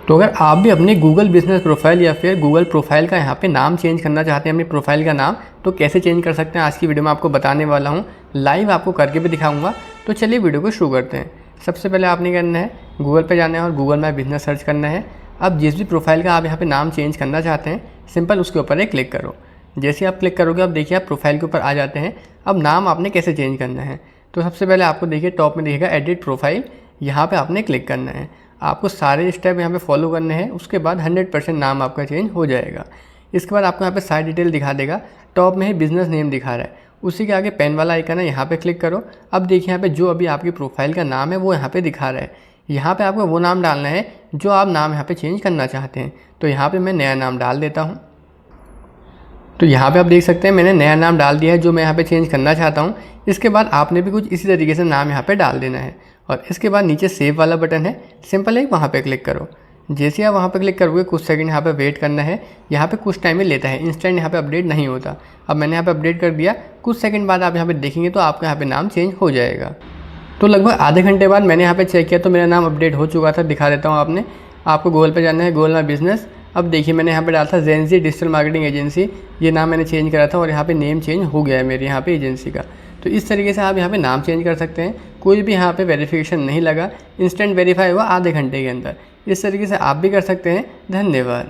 तो अगर आप भी अपनी गूगल बिजनेस प्रोफाइल या फिर गूगल प्रोफाइल का यहाँ पे नाम चेंज करना चाहते हैं, अपनी प्रोफाइल का नाम, तो कैसे चेंज कर सकते हैं आज की वीडियो में आपको बताने वाला हूँ। लाइव आपको करके भी दिखाऊंगा। तो चलिए वीडियो को शुरू करते हैं। सबसे पहले आपने करना है गूगल पे जाना है और गूगल माई बिजनेस सर्च करना है। अब जिस भी प्रोफाइल का आप यहाँ पे नाम चेंज करना चाहते हैं, सिंपल उसके ऊपर एक क्लिक करो। जैसे आप क्लिक करोगे, अब देखिए आप प्रोफाइल के ऊपर आ जाते हैं। अब नाम आपने कैसे चेंज करना है, तो सबसे पहले आपको देखिए टॉप में दिखेगा एडिट प्रोफाइल, यहाँ पे आपने क्लिक करना है। आपको सारे स्टेप यहाँ पे फॉलो करने हैं, उसके बाद 100% नाम आपका चेंज हो जाएगा। इसके बाद आपको यहाँ पे सारी डिटेल दिखा देगा। टॉप में ही बिजनेस नेम दिखा रहा है, उसी के आगे पेन वाला आइकन है, यहाँ पे क्लिक करो। अब देखिए यहाँ पे जो अभी आपकी प्रोफाइल का नाम है वो यहाँ पे दिखा रहा है। यहाँ पे आपको वो नाम डालना है जो आप नाम यहाँ पे चेंज करना चाहते हैं। तो यहाँ पे मैं नया नाम डाल देता हूँ। तो यहाँ पे आप देख सकते हैं मैंने नया नाम डाल दिया है जो मैं यहाँ पे चेंज करना चाहता हूँ। इसके बाद आपने भी कुछ इसी तरीके से नाम यहाँ पे डाल देना है और इसके बाद नीचे सेव वाला बटन है, सिंपल है वहाँ पे क्लिक करो। जैसे आप वहाँ पे क्लिक करोगे, कुछ सेकंड यहाँ पे वेट करना है। यहाँ पे कुछ टाइम में लेता है, इंस्टेंट यहाँ पे अपडेट नहीं होता। अब मैंने यहाँ पे अपडेट कर दिया, कुछ सेकंड बाद आप यहाँ पे देखेंगे तो आपका यहाँ पे नाम चेंज हो जाएगा। तो लगभग आधे घंटे बाद मैंने यहाँ पे चेक किया तो मेरा नाम अपडेट हो चुका था। दिखा देता हूँ आपने, आपको गूगल पे जाना है, गूगल माई बिजनेस। अब देखिए मैंने यहाँ पे डाला था जेंजी डिजिटल मार्केटिंग एजेंसी, ये नाम मैंने चेंज करा था और यहाँ पे नेम चेंज हो गया है मेरे यहाँ पे एजेंसी का। तो इस तरीके से आप यहाँ पे नाम चेंज कर सकते हैं। कोई भी यहाँ पे वेरिफिकेशन नहीं लगा, इंस्टेंट वेरीफाई हुआ आधे घंटे के अंदर। इस तरीके से आप भी कर सकते हैं। धन्यवाद।